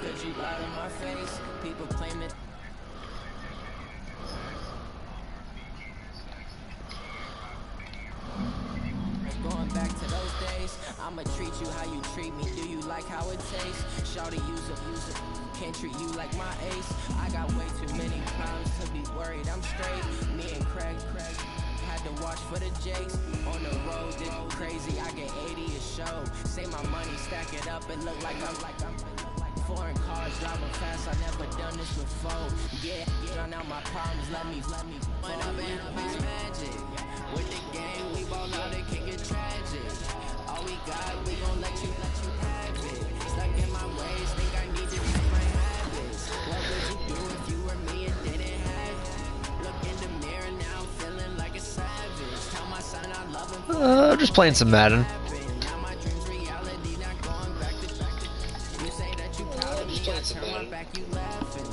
Cause you lied in my face. People claim it. Going back to those days, I'ma treat you how you treat me. Do you like how it tastes? Shawty, use it. Can't treat you like my ace. I got way too many problems to be worried. I'm straight. Me and Craig had to watch for the Jakes. On the road, did crazy. I get 80 a show. Say my money, stack it up and look like I'm foreign cars driving fast. I never done this before. Yeah, drown out my problems. Let me. When I'm in it's magic. With the game, we ball out, it can get tragic. All we got, we gon' let you have it. Stuck in my ways, think I need to change my habits. What would you do if you were me and didn't have it? Look in the mirror now, I'm feeling like a savage. Tell my son I love him. Just playing some Madden. Now my dreams reality, not going back to. You say that you proud of me, I turn my back, you laughing.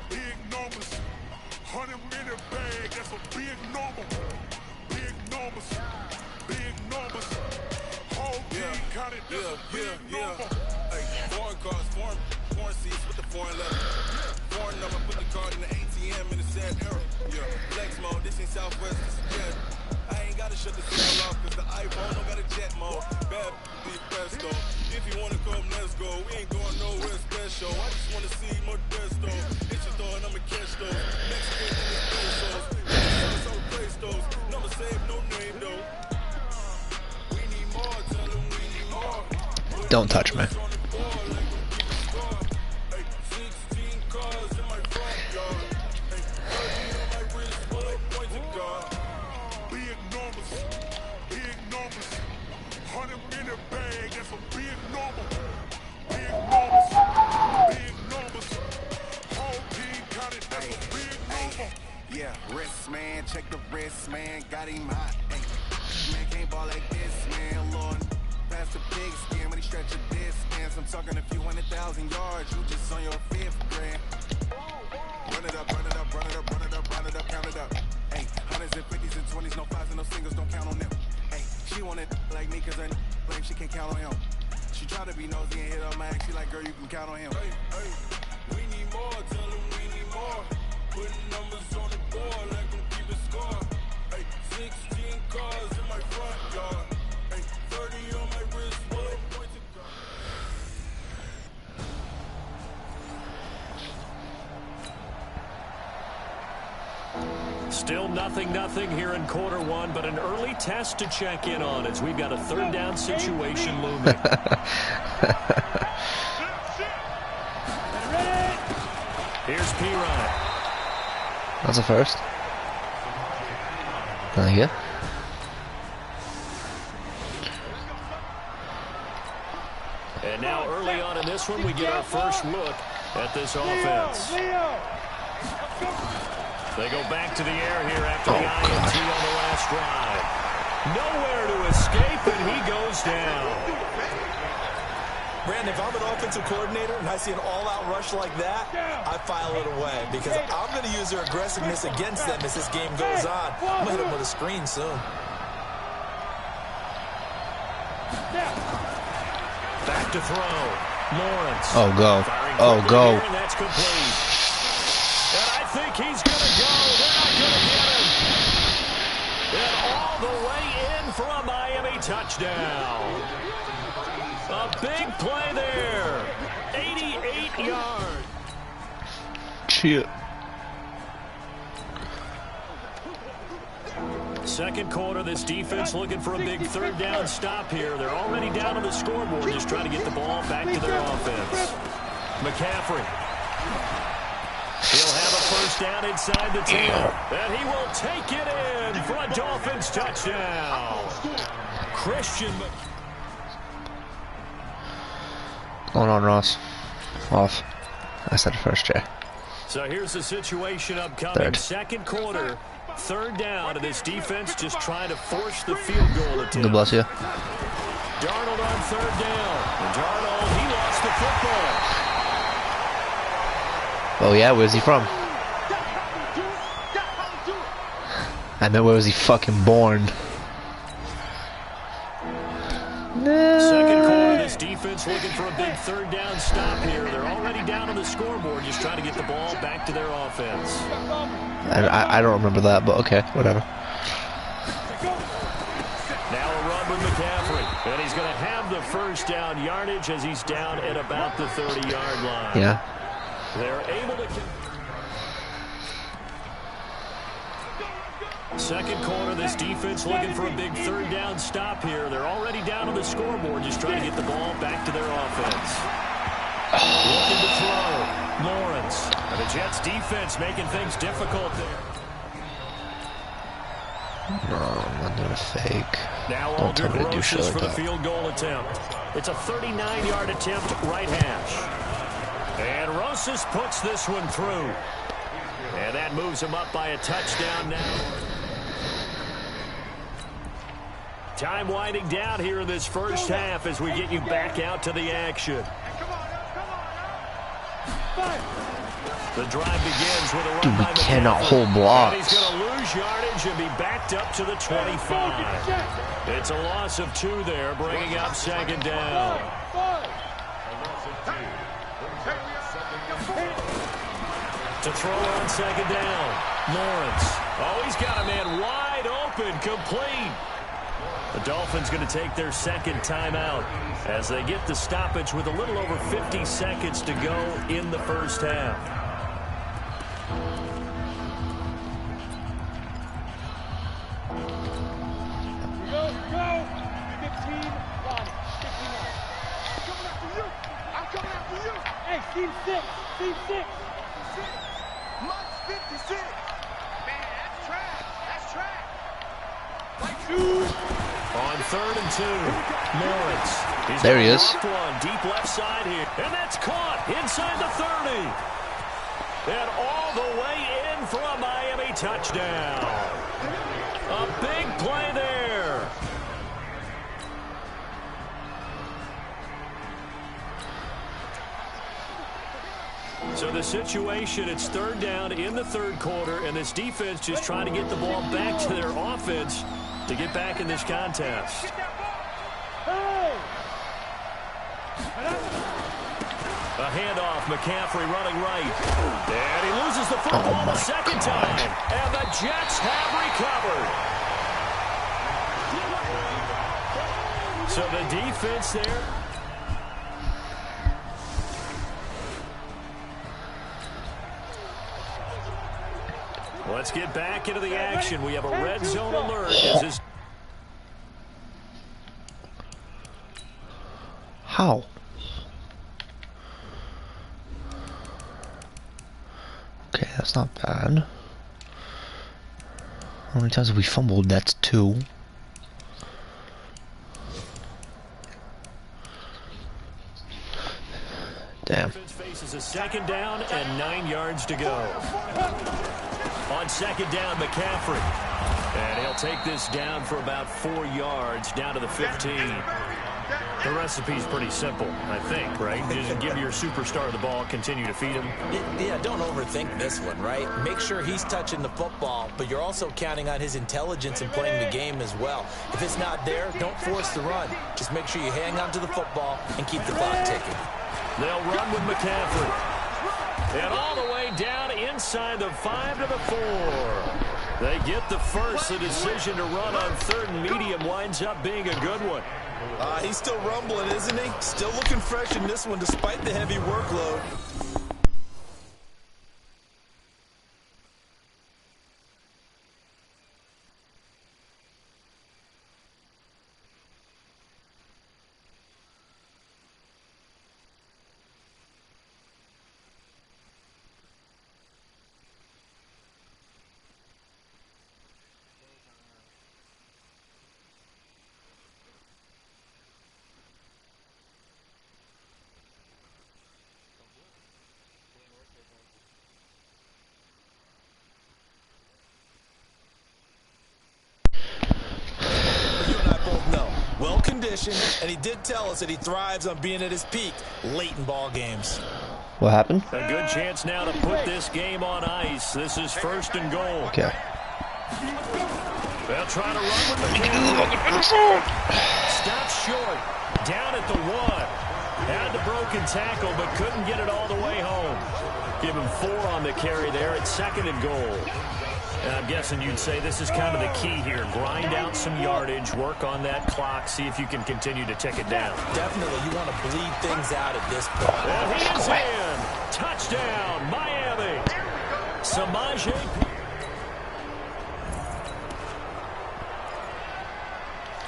Big numbers, 100 in the bag, that's a big number. Big numbers, whole team counted, that's a big number. Hey, foreign cars, foreign seats with the foreign leather. Foreign number, put the card in the ATM in the sad era. Yeah, flex mode, this ain't Southwest, this is jet. I ain't gotta shut the signal off, cause the iPhone don't got a jet mode. Bad be presto. If you wanna come, let's go. We ain't going nowhere special. I just wanna see more Desto. It's your door and I'ma catch those. Mexican in the pesos. So praise those. Number save, no name though. We need more, tell them we need more. Don't touch me. 16 cars in my front yard. 30 on my wrist, bullet point to God. Big numbers, 100 in the bag, that's a big number. Big numbers, whole team counted, that's a big number. Yeah, wrist man, check the wrist man, got him hot. Ay, man can't ball like this, man. Lord, past the pig skin when he stretch a distance. I'm talking a few 100,000 yards, you just on your fifth grand. Run it up, count it up. Ay, hundreds and 50s and 20s, no fives and no singles, don't count on them. Ay, she want it like me, cause her like she can't count on him. She try to be nosy and hit up my ex, she like, girl, you can count on him. Hey, we need more, tell them we need more. Putting numbers on the board like I'm keeping score. Hey, 16 cars in my front yard. Hey, 30 on my wrist, bullet point to God. Still nothing here in quarter one, but an early test to check in on as we've got a third down situation looming. Here's P-Ryan. That's a first. Yeah. And now early on in this one, we get our first look at this offense. They go back to the air here after the INT on the last drive. Nowhere to escape, and he goes down. Brandon, if I'm an offensive coordinator and I see an all-out rush like that, I file it away because I'm going to use their aggressiveness against them as this game goes on. I'm going to hit them with a screen soon. Back to throw. Lawrence. Oh, go. Oh, go. And that's complete. And I think he's going to go. They're not going to get him. And all the way in for a Miami touchdown. A big play there. 88 yards. Shit. Second quarter, this defense looking for a big third down stop here. They're already down on the scoreboard, just trying to get the ball back to their offense. McCaffrey. He'll have a first down inside the 10. And he will take it in for a Dolphins touchdown. Christian. going on, Ross? Off. I said it first, Jay. So here's the situation upcoming. Third. Second quarter, third down, and this defense just trying to force the field goal attempt. God bless you. Darnold on third down. And Darnold, he lost the football. Oh yeah, where's he from? I meant where was he fucking born? Second quarter, this defense looking for a big third down stop here. They're already down on the scoreboard, just trying to get the ball back to their offense. I don't remember that, but okay, whatever. Now a run with McCaffrey, and he's going to have the first down yardage as he's down at about the 30-yard line. Yeah. They're able to... Second quarter, this defense looking for a big third down stop here. They're already down on the scoreboard, just trying to get the ball back to their offense. Looking to throw. Lawrence. And the Jets defense making things difficult there. No, I'm not doing a fake. Now Don't tell me to do shit Aldridge like for the that. field goal attempt. It's a 39-yard attempt, right hash. And Rosas puts this one through. And that moves him up by a touchdown now. Time winding down here in this first half as we get you back out to the action. The drive begins with a run Dude, we by cannot McCaffrey. hold blocks. And he's going to lose yardage and be backed up to the 25. It's a loss of 2 there, bringing up second down. To throw on second down. Lawrence. Oh, he's got a man wide open, complete. The Dolphins going to take their second timeout as they get the stoppage with a little over 50 seconds to go in the first half. Here we go. 15, Ronnie. 15 I'm coming after you. Hey, team 6. Team 6. Mike 56. Man, that's trash. That's trash. Like 2. On third and 2, Lawrence. He's There he is. One deep left side here, and that's caught inside the 30. And all the way in for a Miami touchdown. A big play there. So the situation, it's third down in the third quarter, and this defense just trying to get the ball back to their offense to get back in this contest. A handoff, McCaffrey running right. And he loses the football the second time. And the Jets have recovered. So the defense there. Let's get back into the action. We have a red zone alert. How? Okay, that's not bad. How many times have we fumbled? That's 2. Damn. Defense faces a second down and 9 yards to go. On second down, McCaffrey. And he'll take this down for about 4 yards, down to the 15. The recipe's pretty simple, I think, right? Just give your superstar the ball, continue to feed him. Yeah, don't overthink this one, right? Make sure he's touching the football, but you're also counting on his intelligence in playing the game as well. If it's not there, don't force the run. Just make sure you hang on to the football and keep the clock ticking. They'll run with McCaffrey. And all the way down inside the 5 to the 4. They get the first. The decision to run on third and medium winds up being a good one. He's still rumbling, isn't he? Still looking fresh in this one despite the heavy workload. conditioned, and he did tell us that he thrives on being at his peak late in ball games. What happened? A good chance now to put this game on ice. This is 1st and goal. Okay. They'll try to run with the ball. Stops short. Down at the 1. Had the broken tackle, but couldn't get it all the way home. Give him 4 on the carry there at 2nd and goal. And I'm guessing you'd say this is kind of the key here. Grind out some yardage, work on that clock, see if you can continue to tick it down. Definitely, you want to bleed things out at this point. And he is in. Touchdown, Miami. Samaje.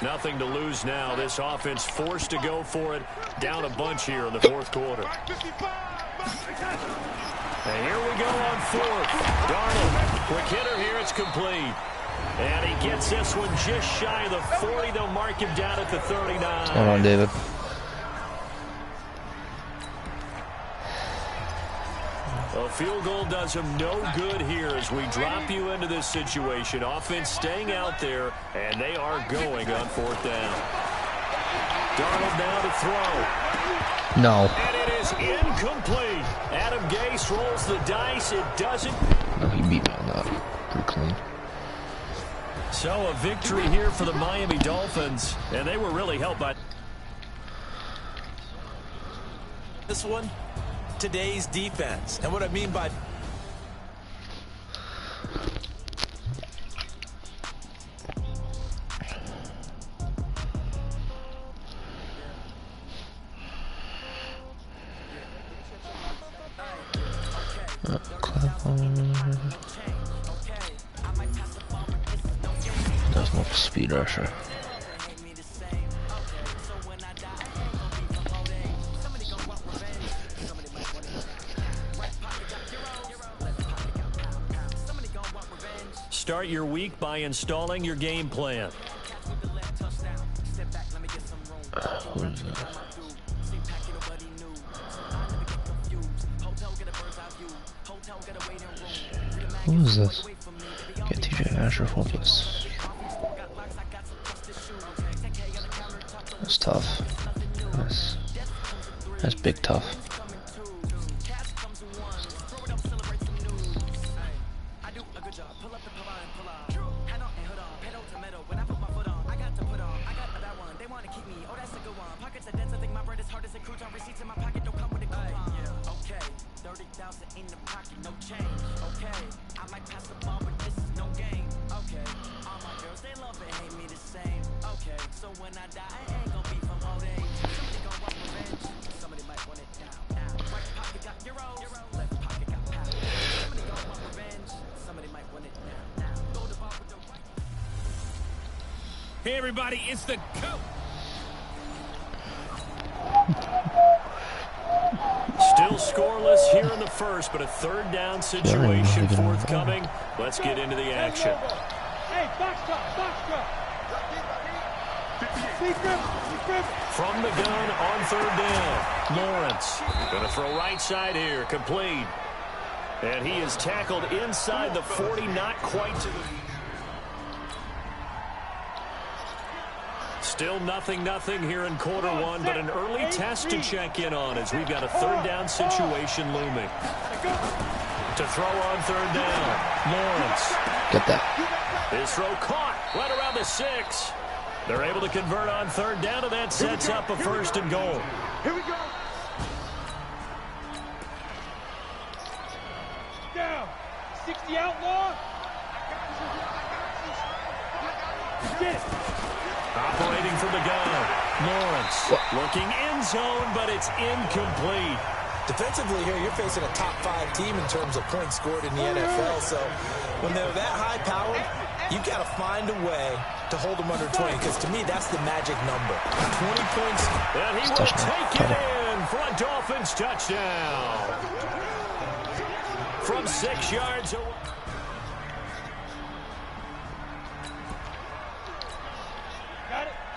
Nothing to lose now. This offense forced to go for it. Down a bunch here in the 4th quarter. And here we go on 4th. Darnold, quick hitter here. It's complete. And he gets this one just shy of the 40. They'll mark him down at the 39. What's going on, David? A field goal does him no good here as we drop you into this situation. Offense staying out there, and they are going on 4th down. Darnold now to throw. No. And it is incomplete. Adam Gase rolls the dice. It doesn't. No, he beat me on that. Pretty clean. So a victory here for the Miami Dolphins, and they were really helped by This one, today's defense. And what I mean by There's no speed rusher. Start your week by installing your game plan. Who is this? Who is this? Get TJ Asher focus. That's tough. That's big tough. Hey everybody, it's the coach. Still scoreless here in the 1st, but a 3rd down situation forthcoming. Let's get into the action. Hey, box drop, box drop. From the gun on 3rd down. Lawrence going to throw right side here, complete. And he is tackled inside the 40, not quite to the... Still nothing here in quarter 1, but an early test to check in on as we've got a 3rd down situation looming. To throw on 3rd down. Lawrence. Get that. His throw caught right around the 6. They're able to convert on 3rd down, and that sets up a 1st and goal. Here we go. Down. 60 outlaw. Get it. Operating from the gun. Lawrence looking end zone, but it's incomplete. defensively here, you're facing a top 5 team in terms of points scored in the NFL. So when they're that high powered, you've got to find a way to hold them under 20, because to me, that's the magic number. 20 points. And he will take it in for a Dolphins touchdown. From 6 yards away.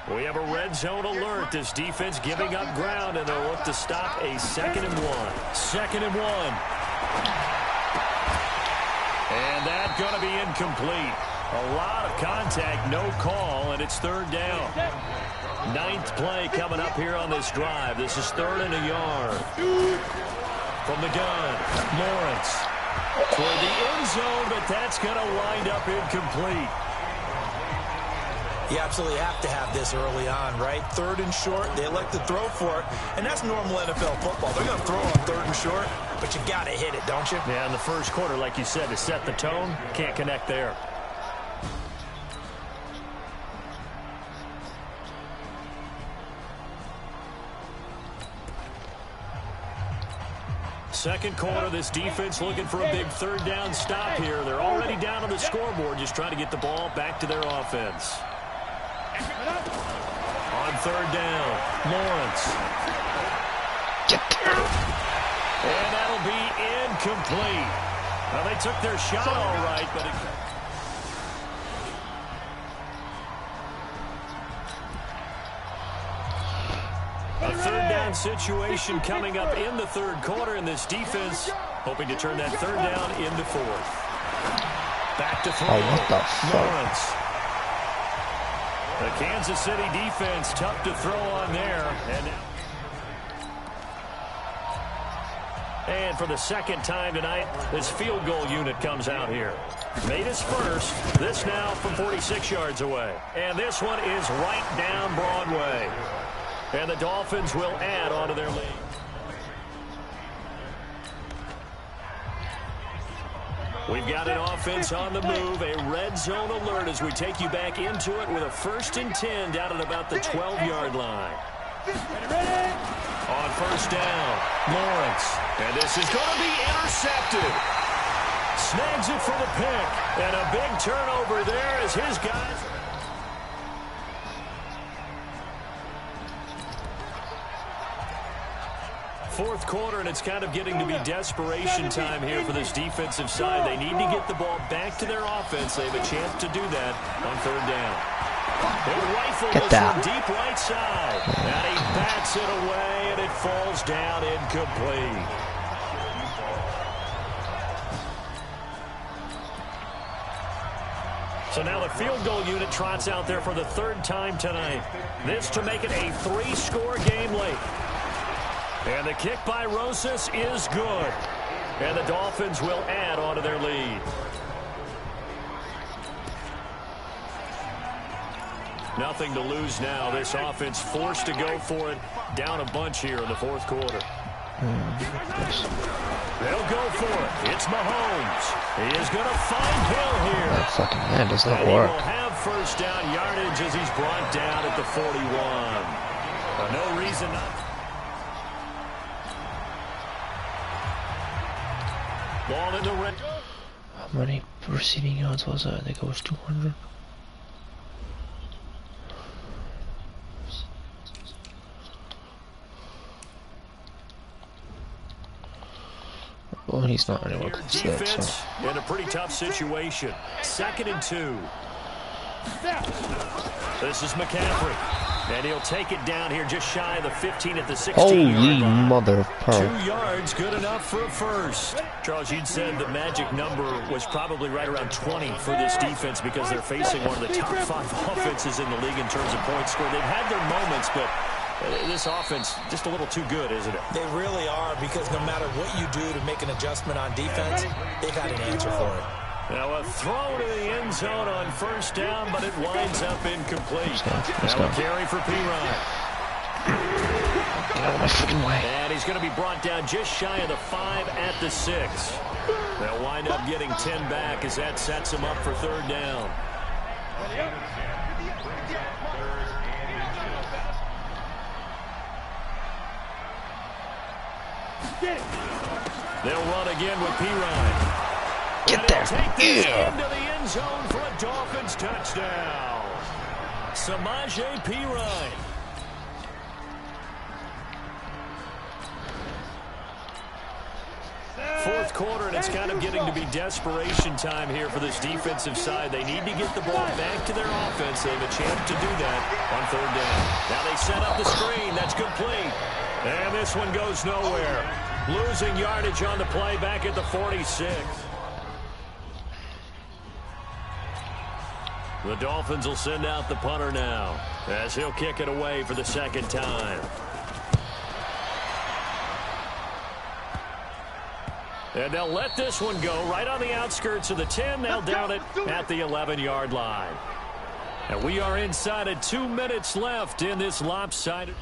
We have a red zone alert. This defense giving up ground, and they'll look to stop a 2nd and 1. 2nd and 1. And that's going to be incomplete. A lot of contact, no call, and it's third down. 9th play coming up here on this drive. This is 3rd and a yard. From the gun, Lawrence toward the end zone, but that's going to wind up incomplete. You absolutely have to have this early on, right? 3rd and short, they elect to throw for it, and that's normal NFL football. They're going to throw on 3rd and short, but you got to hit it, don't you? Yeah, in the first quarter, like you said, to set the tone, can't connect there. Second quarter, this defense looking for a big 3rd down stop here. They're already down on the scoreboard, just trying to get the ball back to their offense. On 3rd down, Lawrence. And that'll be incomplete. Well, they took their shot all right, but a 3rd down situation coming up in the 3rd quarter, and this defense hoping to turn that 3rd down into 4th. Back to throw. Oh, what the fuck? Lawrence. The Kansas City defense tough to throw on there. And for the second time tonight, this field goal unit comes out here. Made his first. This now from 46 yards away. And this one is right down Broadway. And the Dolphins will add onto their lead. We've got an offense on the move, a red zone alert as we take you back into it with a 1st and 10 down at about the 12-yard line. On 1st down, Lawrence. And this is going to be intercepted. Snags it for the pick. And a big turnover there as his guys... Fourth quarter, and it's kind of getting to be desperation time here for this defensive side. They need to get the ball back to their offense. They have a chance to do that on 3rd down. He'll rifle this one deep right side. And he bats it away, and it falls down incomplete. So now the field goal unit trots out there for the 3rd time tonight. This to make it a 3-score game late. And the kick by Rosas is good. And the Dolphins will add onto their lead. Nothing to lose now. This offense forced to go for it. Down a bunch here in the 4th quarter. They'll go for it. It's Mahomes. He is going to find Hill here. That fucking man does not and work. He will have 1st down yardage as he's brought down at the 41. No reason not. Ball in the red. How many receiving yards was that? I think it was 200. Well, he's not anywhere close to that, so. In a pretty tough situation. 2nd and 2. This is McCaffrey. And he'll take it down here just shy of the 15 at the 16. Holy mother of pearl. 2 yards, good enough for a first. Charles, you'd said the magic number was probably right around 20 for this defense because they're facing one of the top 5 offenses in the league in terms of points scored. They've had their moments, but this offense just a little too good, isn't it? They really are, because no matter what you do to make an adjustment on defense, they got an answer for it. Now a throw to the end zone on 1st down, but it winds up incomplete. Now a carry for P-Ryan. Get out of my freaking way. And he's going to be brought down just shy of the 5 at the 6. They'll wind up getting 10 back as that sets him up for 3rd down. They'll run again with P-Ryan. Get there. Take into the end zone for a Dolphins touchdown. Samaje P-Ryan. Fourth quarter, and it's kind of getting to be desperation time here for this defensive side. They need to get the ball back to their offense. They have a chance to do that on 3rd down. Now they set up the screen. That's complete. And this one goes nowhere. Losing yardage on the play back at the 46. The Dolphins will send out the punter now as he'll kick it away for the second time. And they'll let this one go right on the outskirts of the 10. They'll down it at the 11-yard line. And we are inside of 2 minutes left in this lopsided.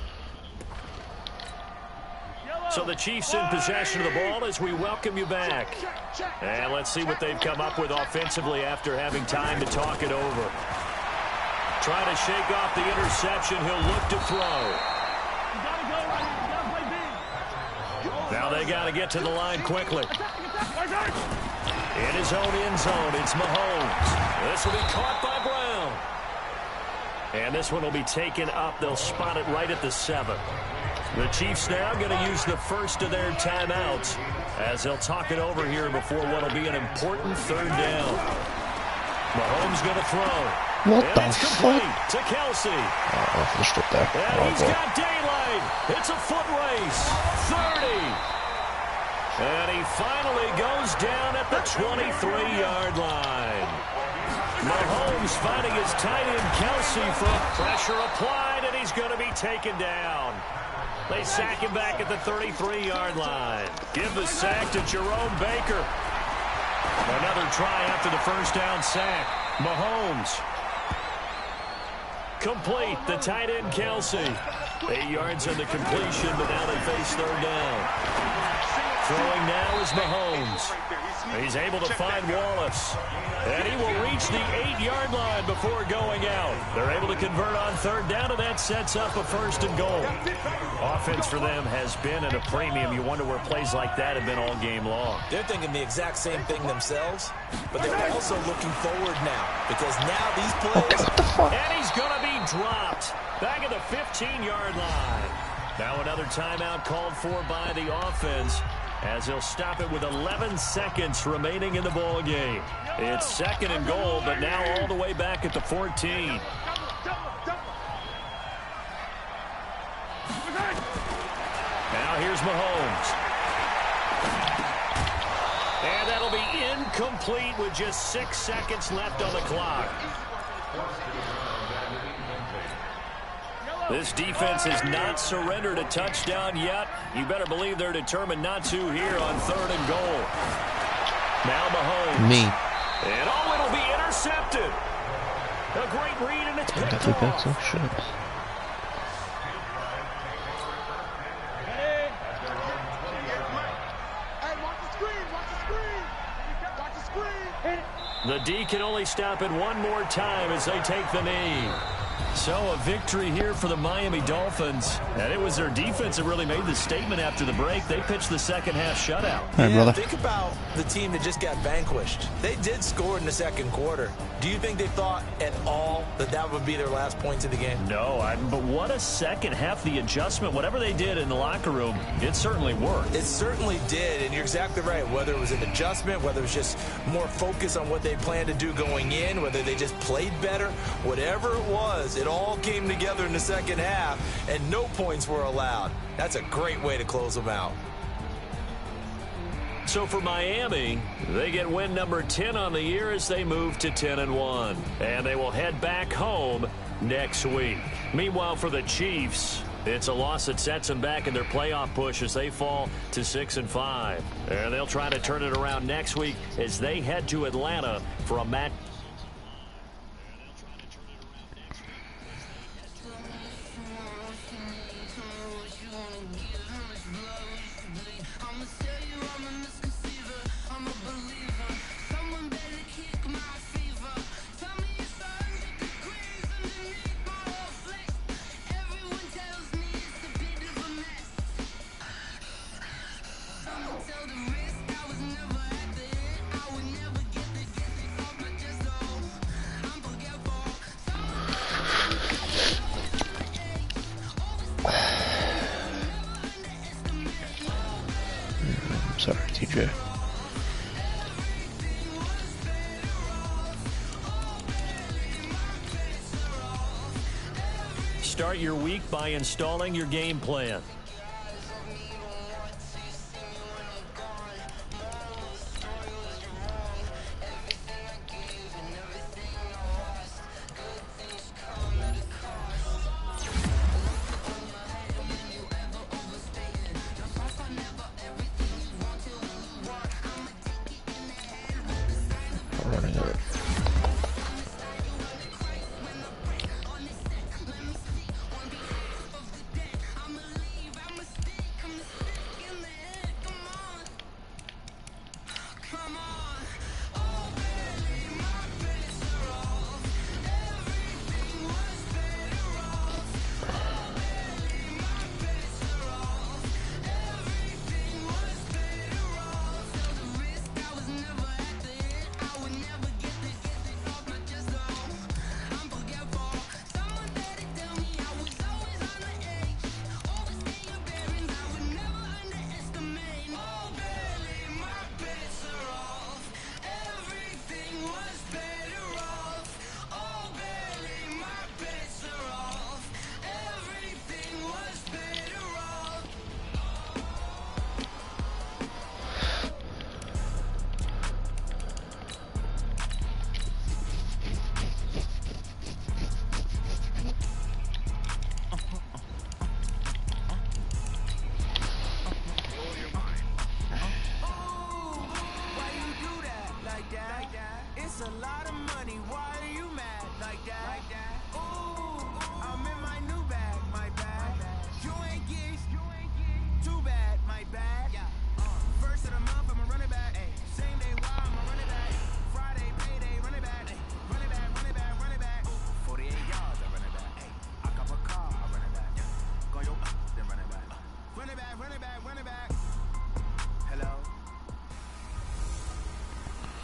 So the Chiefs in possession of the ball as we welcome you back. And let's see what they've come up with offensively after having time to talk it over. Trying to shake off the interception. He'll look to throw. Now they got to get to the line quickly. In his own end zone, it's Mahomes. This will be caught by Brown. And this one will be taken up. They'll spot it right at the 7. The Chiefs now going to use the first of their timeouts as they'll talk it over here before what will be an important third down. Mahomes going to throw. What and the it's fuck? complete to Kelsey. Först upp där. And he's got daylight. It's a foot race. 30. And he finally goes down at the 23-yard line. Mahomes finding his tight end Kelsey for pressure applied, and he's going to be taken down. They sack him back at the 33-yard line. Give the sack to Jerome Baker. Another try after the first down sack. Mahomes. Complete, the tight end Kelsey. 8 yards on the completion, but now they face third down. Throwing now is Mahomes. He's able to find Wallace. And he will reach the 8-yard line before going out. They're able to convert on third down, and that sets up a first and goal. Offense for them has been at a premium. You wonder where plays like that have been all game long. They're thinking the exact same thing themselves, but they're also looking forward now because now these plays. And he's going to be dropped back at the 15-yard line. Now another timeout called for by the offense as he'll stop it with 11 seconds remaining in the ball game. It's second and goal, but now all the way back at the 14. Now here's Mahomes. And that'll be incomplete with just 6 seconds left on the clock. This defense has not surrendered a touchdown yet. You better believe they're determined not to here on third and goal. Now Mahomes. Me. And oh, it'll be intercepted. A great read, and it's picked off. Shit. The D can only stop it one more time as they take the knee. So a victory here for the Miami Dolphins. And it was their defense that really made the statement after the break. They pitched the second half shutout. Hey, brother. Think about the team that just got vanquished. They did score in the second quarter. Do you think they thought at all that that would be their last points of the game? No, but what a second half. The adjustment, whatever they did in the locker room, it certainly worked. It certainly did, and you're exactly right. Whether it was an adjustment, whether it was just more focus on what they planned to do going in, whether they just played better, whatever it was, it all came together in the second half, and no points were allowed. That's a great way to close them out. So for Miami, they get win number 10 on the year as they move to 10-1. And they will head back home next week. Meanwhile, for the Chiefs, it's a loss that sets them back in their playoff push as they fall to 6-5. And they'll try to turn it around next week as they head to Atlanta for a match. Sorry, TJ. Start your week by installing your game plan.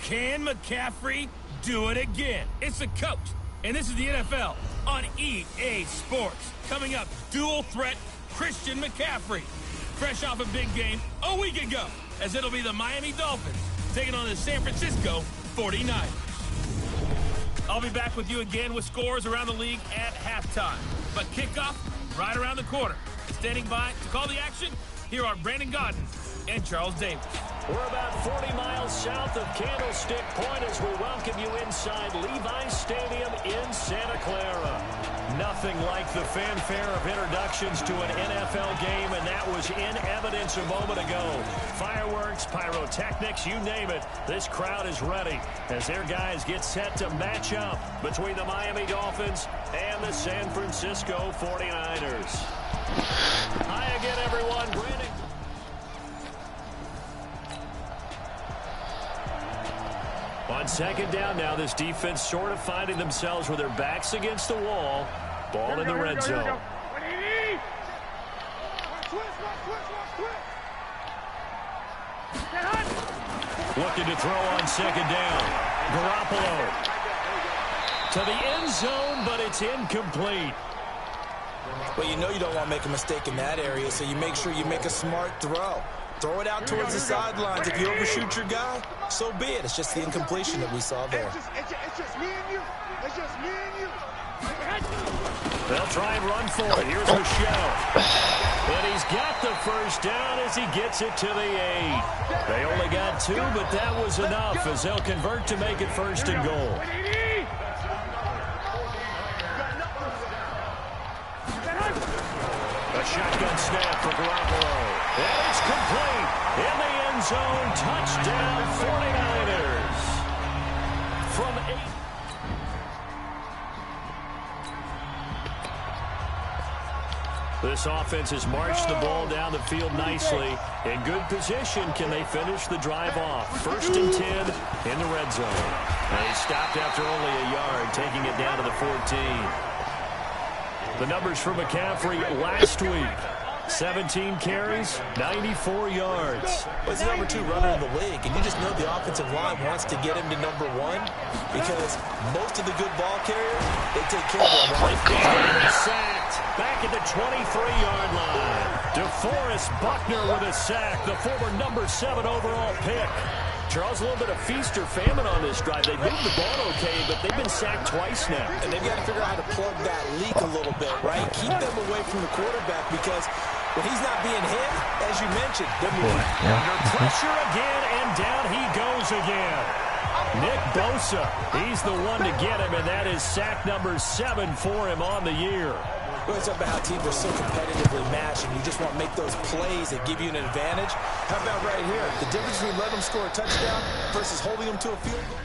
Can McCaffrey do it again? It's the coach, and this is the NFL on EA Sports. Coming up, dual threat Christian McCaffrey. Fresh off a big game a week ago, as it'll be the Miami Dolphins taking on the San Francisco 49ers. I'll be back with you again with scores around the league at halftime. But kickoff right around the corner. Standing by to call the action, here are Brandon Gaudin and Charles Davis. We're about 40 miles south of Candlestick Point as we welcome you inside Levi's Stadium in Santa Clara. Nothing like the fanfare of introductions to an NFL game, and that was in evidence a moment ago. Fireworks, pyrotechnics, you name it. This crowd is ready as their guys get set to match up between the Miami Dolphins and the San Francisco 49ers. Hi again, everyone. Brandon. On second down now, this defense sort of finding themselves with their backs against the wall. Ball in the red zone. Looking to throw on second down. Garoppolo to the end zone, but it's incomplete. Well, you know you don't want to make a mistake in that area, so you make sure you make a smart throw. Throw it out towards the sidelines. If you overshoot your guy, so be it. It's just the incompletion that we saw there. It's just me and you. It's just me and you. They'll try and run for it. Here's Michelle. And he's got the first down as he gets it to the 8. They only got 2, but that was enough as they'll convert to make it first and goal. A shotgun snap for Garoppolo. And it's complete. In the end zone. Touchdown 49ers. From 8. This offense has marched the ball down the field nicely. In good position, can they finish the drive off? First and 10 in the red zone. And he stopped after only a yard, taking it down to the 14. The numbers for McCaffrey last week. 17 carries, 94 yards. He's the number 2 runner in the league, and you just know the offensive line wants to get him to number 1 because most of the good ball carriers, they take care of them. Sacked back at the 23-yard line. DeForest Buckner with a sack, the former number 7 overall pick. Charles, a little bit of feast or famine on this drive. They moved the ball okay, but they've been sacked twice now. And they've got to figure out how to plug that leak a little bit, right? Keep them away from the quarterback because when he's not being hit, as you mentioned, they're moving. Under pressure again, and down he goes again. Nick Bosa, he's the one to get him, and that is sack number 7 for him on the year. Well, it's about how teams are so competitively matched, and you just want to make those plays that give you an advantage. How about right here? The difference between letting them score a touchdown versus holding them to a field goal.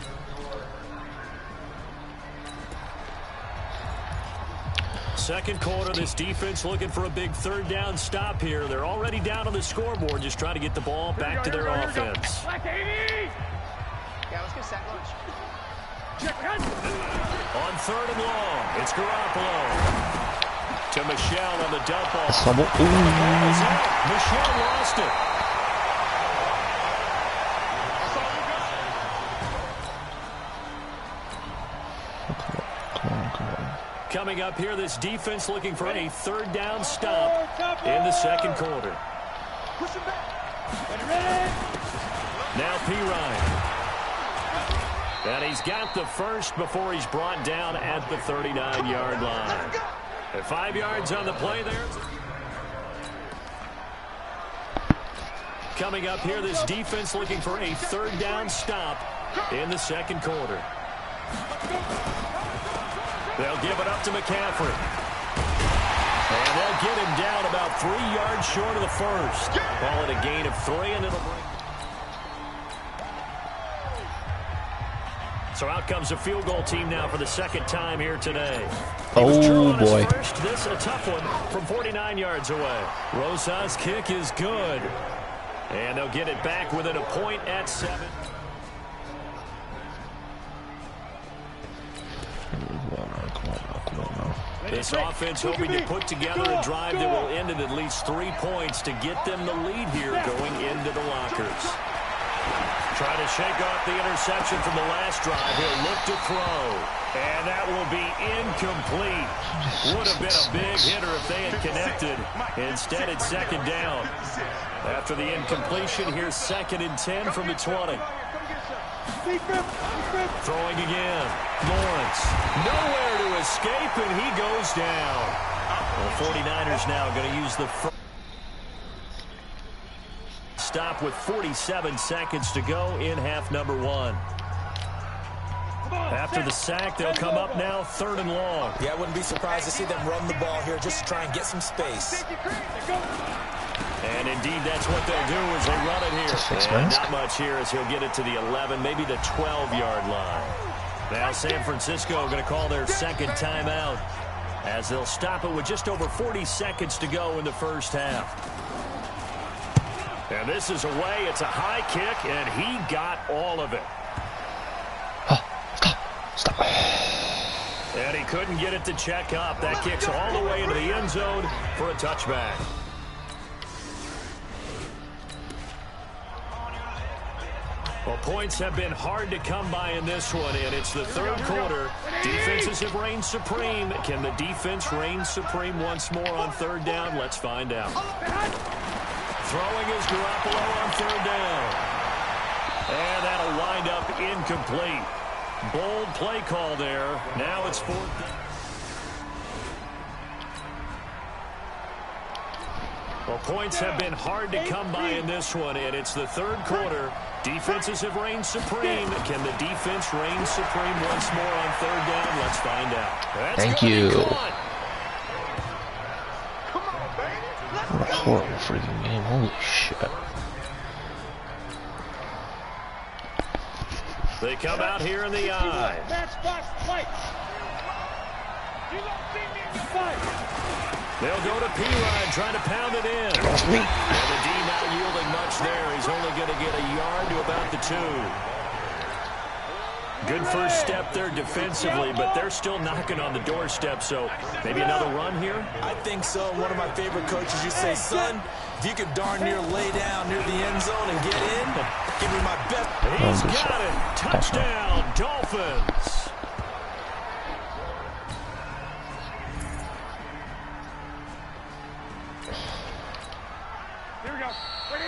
Second quarter, this defense looking for a big third down stop here. They're already down on the scoreboard, just trying to get the ball back to their offense. Yeah, let's get sack lunch. On third and long, it's Garoppolo. To Michelle on the dump off. Michelle lost it. Coming up here, this defense looking for a third down stop in the second quarter. Now Pirine. And he's got the first before he's brought down at the 39-yard line. And 5 yards on the play there. Coming up here, this defense looking for a third down stop in the second quarter. They'll give it up to McCaffrey. And they'll get him down about 3 yards short of the first. Call it a gain of 3, and it'll bring. So out comes the field goal team now for the second time here today. Oh, boy. First, this a tough one from 49 yards away. Rosa's kick is good. And they'll get it back within a point at 7. This offense hoping to put together a drive that will end in at least 3 points to get them the lead here going into the lockers. Trying to shake off the interception from the last drive. He'll look to throw. And that will be incomplete. Would have been a big hitter if they had connected. Instead, it's second down. After the incompletion, here's 2nd and 10 from the 20. Throwing again. Lawrence. Nowhere to escape, and he goes down. The 49ers now going to use the first stop with 47 seconds to go in half number 1. After the sack, they'll come up now 3rd and long. Yeah, I wouldn't be surprised to see them run the ball here just to try and get some space. And indeed, that's what they'll do is they run it here. And not much here as he'll get it to the 11, maybe the 12-yard line. Now San Francisco going to call their second timeout as they'll stop it with just over 40 seconds to go in the first half. And this is away. It's a high kick, and he got all of it. Stop. And he couldn't get it to check up. That kicks all the way into the end zone for a touchback. Well, points have been hard to come by in this one, and it's the 3rd quarter. Defenses have reigned supreme. Can the defense reign supreme once more on 3rd down? Let's find out. Throwing is Garoppolo on 3rd down. And that'll wind up incomplete. Bold play call there. Now it's 4th. Well, points have been hard to come by in this one, and it's the 3rd quarter. Defenses have reigned supreme. Can the defense reign supreme once more on 3rd down? Let's find out. Thank you. What a horrible freaking game. Holy shit. They come out here in the eye. They'll go to P-Ryan trying to pound it in. And the D not yielding much there. He's only going to get a yard to about the 2. Good first step there defensively, but they're still knocking on the doorstep, so maybe another run here? I think so. One of my favorite coaches used to say, son, if you could darn near lay down near the end zone and get in, give me my best. He's got it. Touchdown, Dolphins.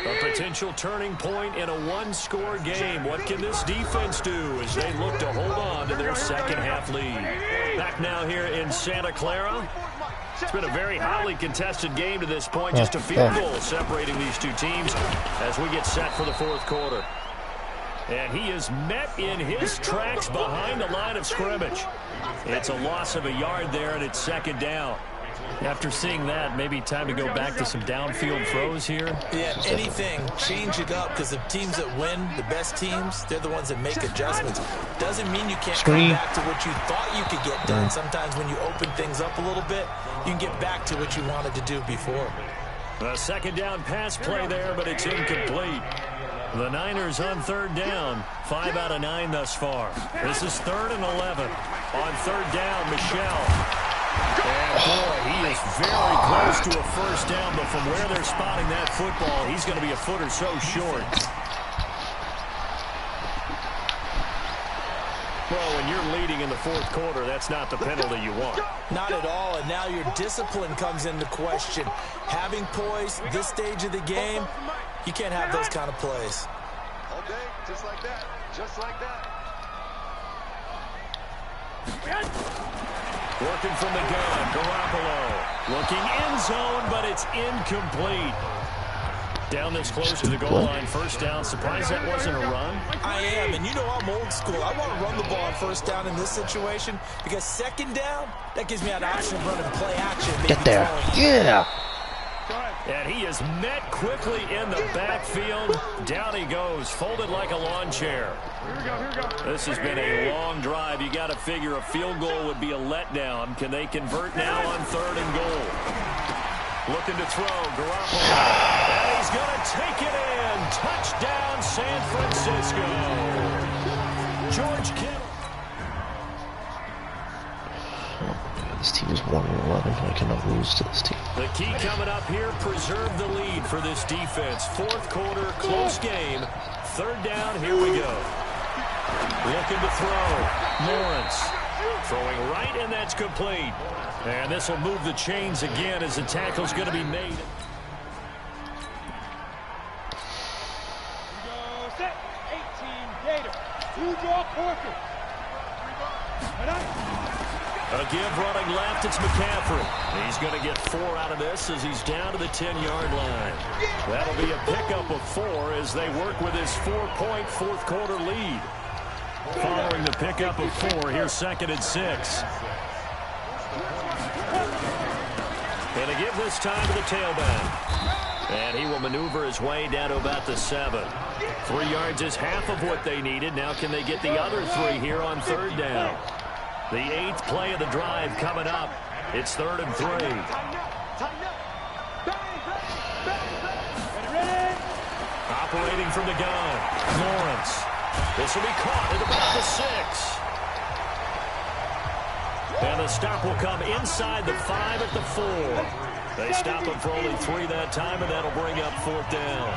A potential turning point in a one-score game. What can this defense do as they look to hold on to their second half lead? Back now here in Santa Clara. It's been a very highly contested game to this point. Just a field goal separating these two teams as we get set for the 4th quarter. And he is met in his tracks behind the line of scrimmage. It's a loss of a yard there, and it's 2nd down. After seeing that, maybe time to go back to some downfield throws here. Yeah, anything. Change it up, because the teams that win, the best teams, they're the ones that make adjustments. Doesn't mean you can't come back to what you thought you could get done. Sometimes when you open things up a little bit, you can get back to what you wanted to do before. A 2nd down pass play there, but it's incomplete. The Niners on 3rd down. 5 out of 9 thus far. This is 3rd and 11. On 3rd down, Michel. And boy, he is very close to a first down, but from where they're spotting that football, he's going to be a foot or so short. Well, when you're leading in the 4th quarter, that's not the penalty you want. Not at all, and now your discipline comes into question. Having poise this stage of the game, you can't have those kind of plays. Okay, just like that. Just like that. Working from the gun, Garoppolo. Looking end zone, but it's incomplete. Down this close to the goal line, first down. Surprised that wasn't a run? I am, and you know I'm old school. I want to run the ball on first down in this situation because 2nd down, that gives me an option of running play action. Get there. Yeah. And he is met quickly in the backfield. Down he goes, folded like a lawn chair. This has been a long drive. You got to figure a field goal would be a letdown. Can they convert now on 3rd and goal? Looking to throw, Garoppolo. And he's going to take it in. Touchdown, San Francisco. George Kittle. This team is 1-11. I cannot lose to this team. The key coming up here, preserve the lead for this defense. Fourth quarter, close game. Third down, here we go. Looking to throw. Lawrence throwing right, and that's complete. And this will move the chains again as the tackle's going to be made. Set 18 Gator. You draw Porter. A give running left, it's McCaffrey. He's going to get 4 out of this as he's down to the 10-yard line. That'll be a pickup of 4 as they work with his 4-point fourth quarter lead. Following the pickup of 4, here's 2nd and 6. And a give this time to the tailback. And he will maneuver his way down to about the 7. 3 yards is half of what they needed. Now can they get the other 3 here on 3rd down? The 8th play of the drive coming up. It's 3rd and 3. Operating from the gun. Lawrence. This will be caught at about the 6. And the stop will come inside the 5 at the 4. They stop him for only 3 that time, and that'll bring up 4th down.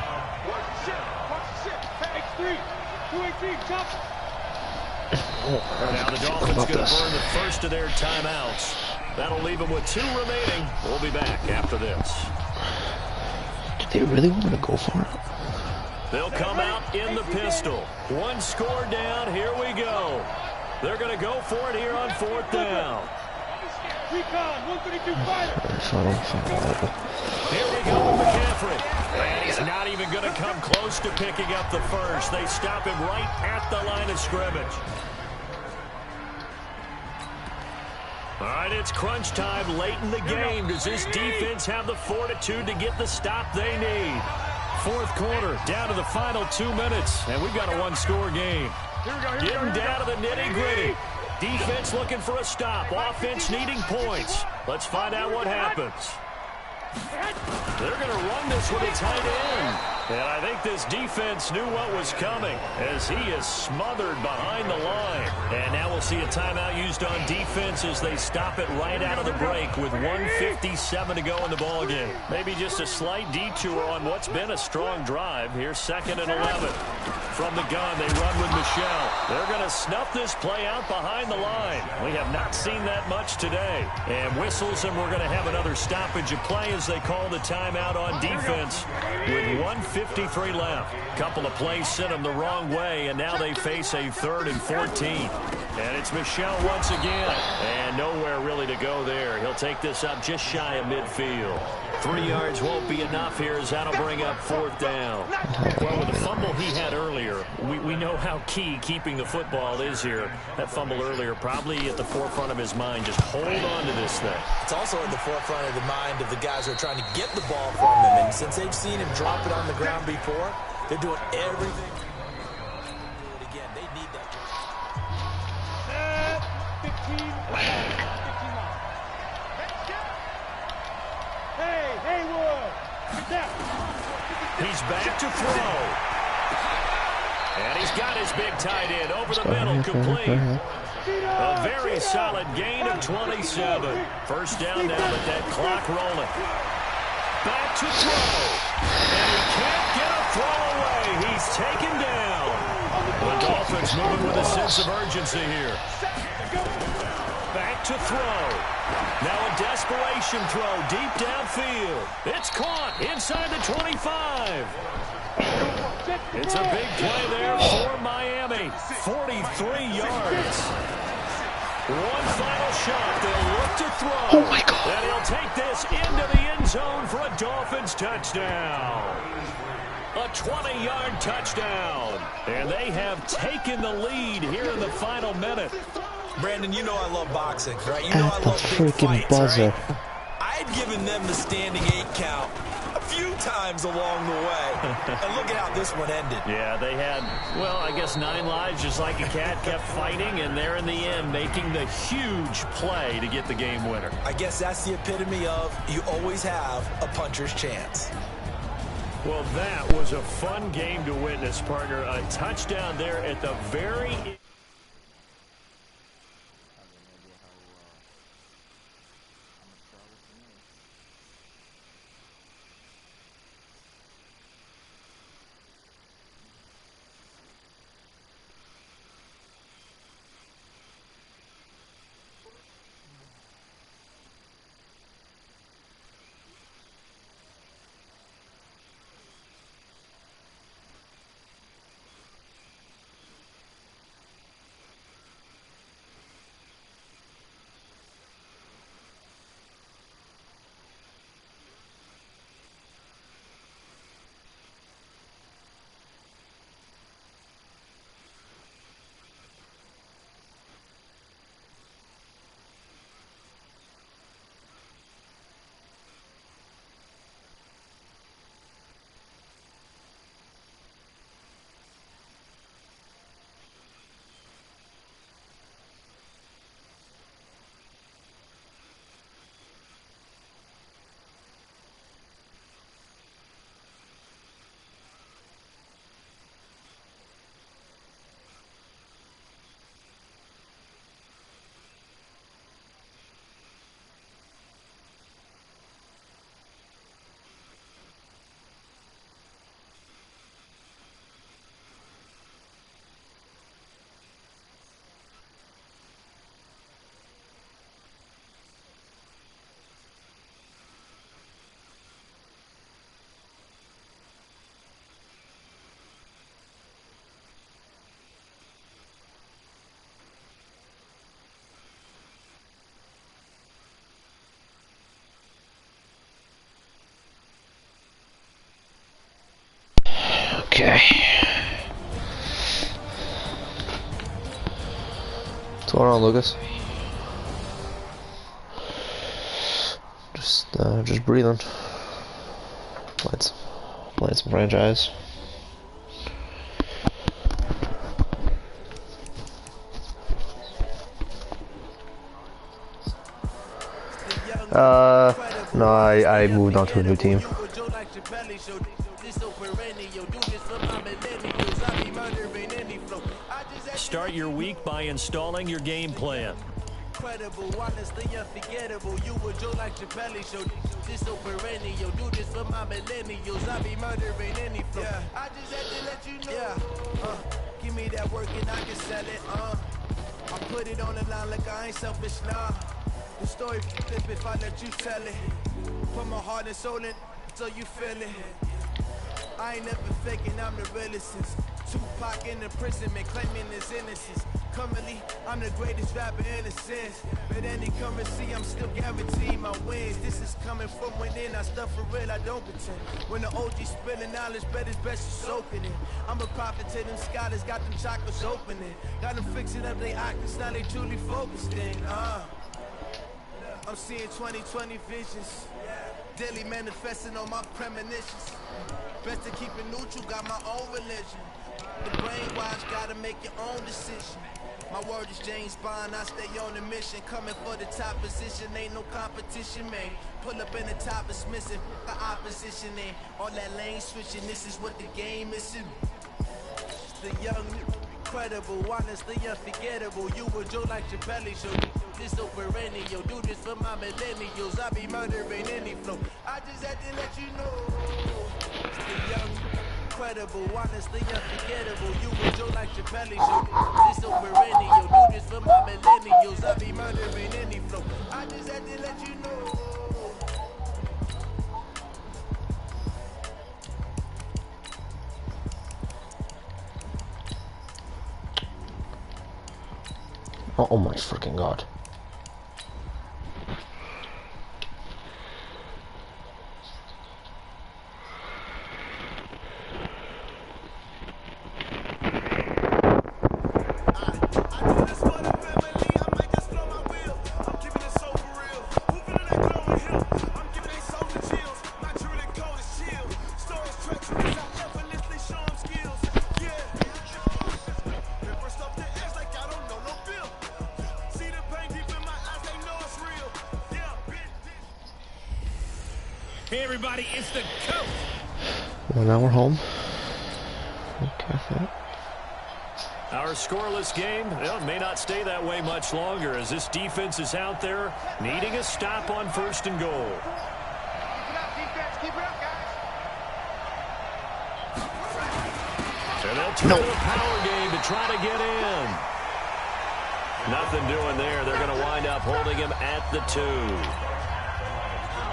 Now the Dolphins going to burn the first of their timeouts. That'll leave them with 2 remaining. We'll be back after this. Do they really want to go for it? They'll come out in the pistol. 1 score down. Here we go. They're going to go for it here on 4th down. Here we go with McCaffrey. And he's not even going to come close to picking up the first. They stop him right at the line of scrimmage. All right, it's crunch time late in the game. Does this defense have the fortitude to get the stop they need? 4th quarter, down to the final 2 minutes, and we've got a 1-score game. Getting down to the nitty-gritty. Defense looking for a stop. Offense needing points. Let's find out what happens. They're going to run this with a tight end. And I think this defense knew what was coming as he is smothered behind the line. And now we'll see a timeout used on defense as they stop it right out of the break with 1:57 to go in the ballgame. Maybe just a slight detour on what's been a strong drive. Here's 2nd and 11. From the gun, they run with Michelle. They're going to snuff this play out behind the line. We have not seen that much today. And whistles, and we're going to have another stoppage of play as they call the timeout on defense with 1:53 left. Couple of plays sent them the wrong way, and now they face a 3rd and 14. And it's Michelle once again. And nowhere really to go there. He'll take this up just shy of midfield. 3 yards won't be enough here as that'll bring up 4th down. Well, with the fumble he had earlier, we know how key keeping the football is here. That fumble earlier probably at the forefront of his mind. Just hold on to this thing. It's also at the forefront of the mind of the guys who are trying to get the ball from him. And since they've seen him drop it on the ground before, they're doing everything. Do it again. They need that. 15. Hey, Haywood. He's back to throw. And he's got his big tight end over the middle, complete. A very solid gain of 27. First down now with that clock rolling. Back to throw. And he can't get a throw away. He's taken down. The Dolphins moving with a sense of urgency here. Back to throw. Now a desperation throw deep downfield. It's caught inside the 25. It's a big play there for Miami. 43 yards. One final shot. They'll look to throw. Oh, my God. And he'll take this into the end zone for a Dolphins touchdown. A 20-yard touchdown. And they have taken the lead here in the final minute. Brandon, you know I love boxing, right? You know I love big fights, buzzer. right? I'd given them the standing 8 count a few times along the way. And look at how this one ended. Yeah, they had, well, I guess 9 lives, just like a cat, kept fighting, and they're in the end making the huge play to get the game winner. I guess that's the epitome of you always have a puncher's chance. Well, that was a fun game to witness, partner. A touchdown there at the very Okay. What's going on, Lucas? Just breathing. Playing some franchise. No, I moved on to a new team. Start your week by installing your game plan. Incredible, honestly unforgettable. You would Joe like your belly show. This so perennial. Do this for my millennials. I be murdering any flow. Yeah. I just had to let you know. Yeah. Give me that work and I can sell it. I put it on the line like I ain't selfish, nah. The story flip if I let you tell it. Put my heart and soul in so you feel it. I ain't never faking, I'm the realest since Tupac in imprisonment, claiming his innocence. Currently, I'm the greatest rapper in a sense. But any currency, I'm still guaranteed my wins. This is coming from within, I stuff for real, I don't pretend. When the OG spilling knowledge, bet it's best you soaking it. I'm a prophet to them scholars, got them chakras opening. Got them fixing up their octaves, now they truly focused in. I'm seeing 2020 visions. Daily manifesting on my premonitions. Best to keep it neutral, got my own religion. The brainwash, gotta make your own decision. My word is James Bond, I stay on the mission. Coming for the top position, ain't no competition, man. Pull up in the top, it's missing the opposition, and all that lane switching, this is what the game is. It's the young, incredible, honestly unforgettable. You would Joe like your belly show. This so perennial, do this for my millennials. I be murdering any flow. I just had to let you know. It's the young, incredible, honestly unforgettable. You would Joe like your belly show. This so perennial, do this for my millennials. I be murdering any flow. I just had to let you know. Oh my freaking god. Hey everybody, it's the coach. Well, now we're home. Okay. Our scoreless game may not stay that way much longer as this defense is out there needing a stop on 1st and goal. So they'll turn to the power game to try to get in. Nothing doing there. They're going to wind up holding him at the 2.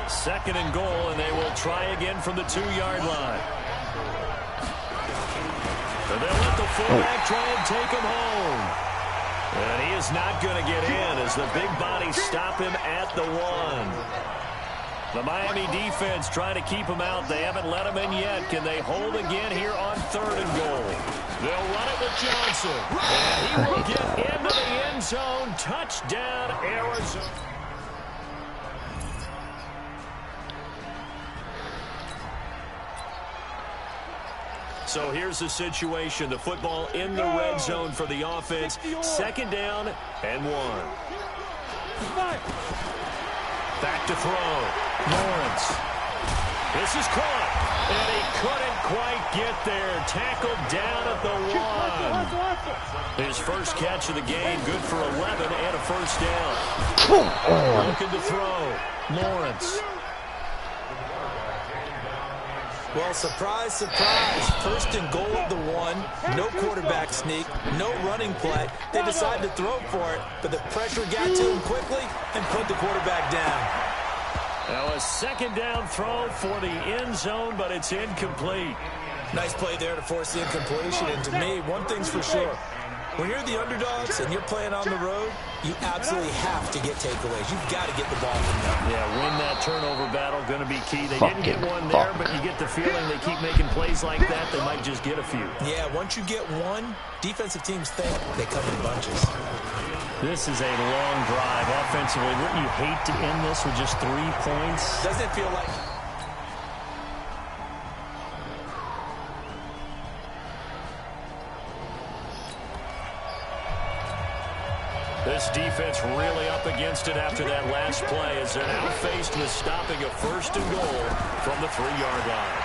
2nd and goal, and they will try again from the 2-yard line. So they'll let the fullback try and take him home. And he is not going to get in as the big bodies stop him at the 1. The Miami defense trying to keep him out. They haven't let him in yet. Can they hold again here on 3rd and goal? They'll run it with Johnson. And he will get into the end zone. Touchdown, Arizona. So here's the situation. The football in the red zone for the offense. 2nd down and 1. Back to throw. Lawrence. This is caught. And he couldn't quite get there. Tackled down at the 1. His first catch of the game. Good for 11 and a 1st down. Looking to throw. Lawrence. Well, surprise, surprise. 1st and goal at the 1. No quarterback sneak. No running play. They decided to throw for it, but the pressure got to him quickly and put the quarterback down. Now a 2nd down throw for the end zone, but it's incomplete. Nice play there to force the incompletion. And to me, one thing's for sure. When you're the underdogs and you're playing on the road, you absolutely have to get takeaways. You've got to get the ball from them. Yeah, win that turnover battle, going to be key. They didn't get one there, but you get the feeling they keep making plays like that, they might just get a few. Yeah, once you get one, defensive teams think they come in bunches. This is a long drive offensively. Wouldn't you hate to end this with just 3 points? Doesn't it feel like... This defense really up against it after that last play as they're now faced with stopping a 1st and goal from the 3-yard line.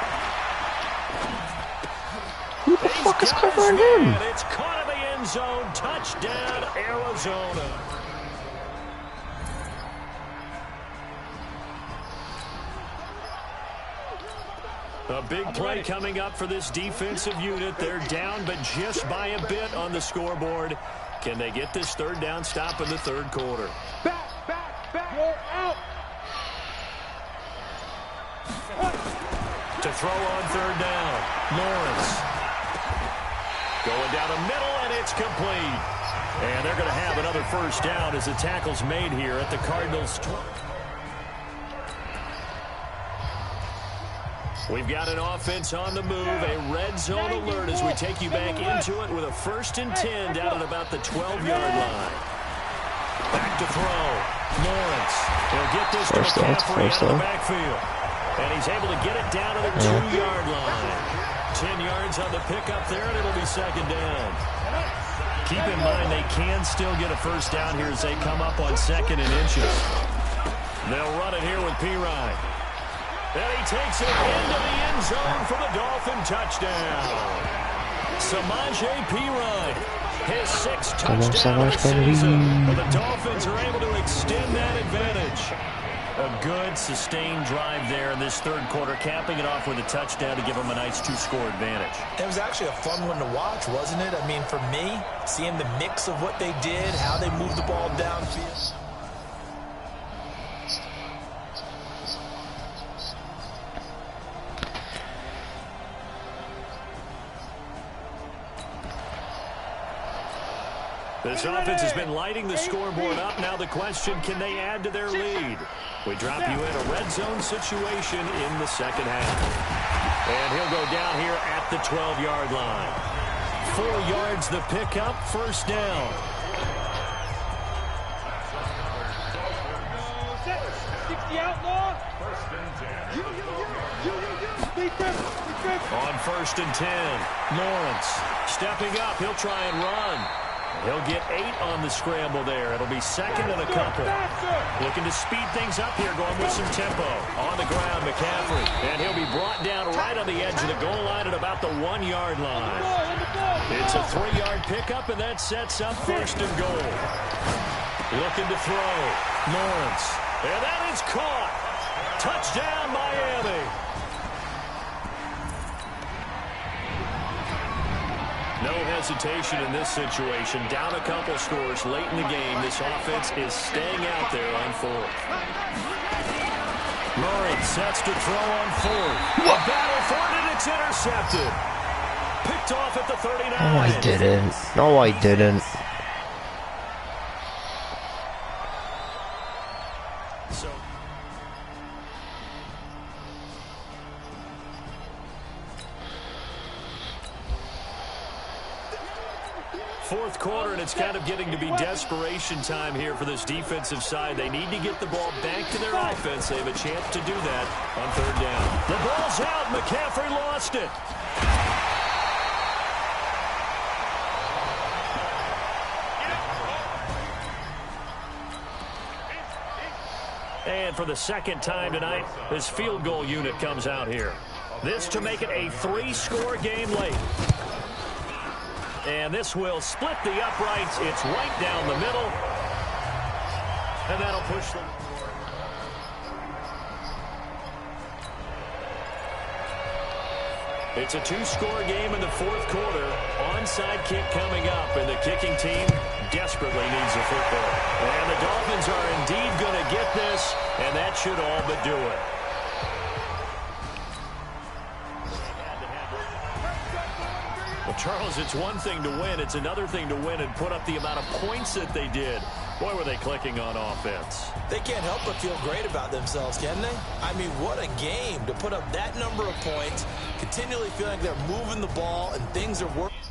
Who the fuck is covering him? It's caught in the end zone. Touchdown, Arizona. A big play coming up for this defensive unit. They're down, but just by a bit on the scoreboard. Can they get this 3rd down stop in the 3rd quarter? Back, out. To throw on 3rd down, Lawrence. Going down the middle, and it's complete. And they're going to have another 1st down as the tackle's made here at the Cardinals' 12. We've got an offense on the move, a red zone alert as we take you back into it with a 1st and 10 down at about the 12-yard line. Back to throw. Lawrence. He'll get this to McCaffrey out of the backfield. And he's able to get it down to the 2-yard line. 10 yards on the pickup there, and it'll be 2nd down. Keep in mind they can still get a 1st down here as they come up on 2nd and inches. They'll run it here with Pirine. And he takes it into the end zone for the Dolphin touchdown. Samaje Pirine, his 6th touchdown of the season. And the Dolphins are able to extend that advantage. A good, sustained drive there in this 3rd quarter, capping it off with a touchdown to give them a nice 2-score advantage. It was actually a fun one to watch, wasn't it? I mean, for me, seeing the mix of what they did, how they moved the ball downfield. This offense has been lighting the scoreboard up. Now the question, can they add to their lead? We drop you in a red zone situation in the 2nd half. And he'll go down here at the 12-yard line. 4 yards the pickup, 1st down. On 1st and 10, Lawrence stepping up. He'll try and run. He'll get 8 on the scramble there. It'll be 2nd and a couple. Looking to speed things up here, going with some tempo. On the ground, McCaffrey. And he'll be brought down right on the edge of the goal line at about the 1-yard line. It's a 3-yard pickup, and that sets up 1st and goal. Looking to throw. Lawrence. And that is caught. Touchdown, Miami. No hesitation in this situation. Down a couple scores late in the game. This offense is staying out there on 4th. Murray sets to throw on 4th. A battle for it, and it's intercepted. Picked off at the 39. No, I didn't. No, I didn't. So 4th quarter, and it's kind of getting to be desperation time here for this defensive side. They need to get the ball back to their offense. They have a chance to do that on 3rd down. The ball's out. McCaffrey lost it. And for the 2nd time tonight, this field goal unit comes out here. This to make it a 3-score game late. And this will split the uprights. It's right down the middle. And that'll push them. It's a 2-score game in the 4th quarter. Onside kick coming up, and the kicking team desperately needs a football. And the Dolphins are indeed going to get this, and that should all but do it. Charles, it's one thing to win. It's another thing to win and put up the amount of points that they did. Boy, were they clicking on offense. They can't help but feel great about themselves, can they? I mean, what a game to put up that number of points, continually feeling like they're moving the ball and things are working.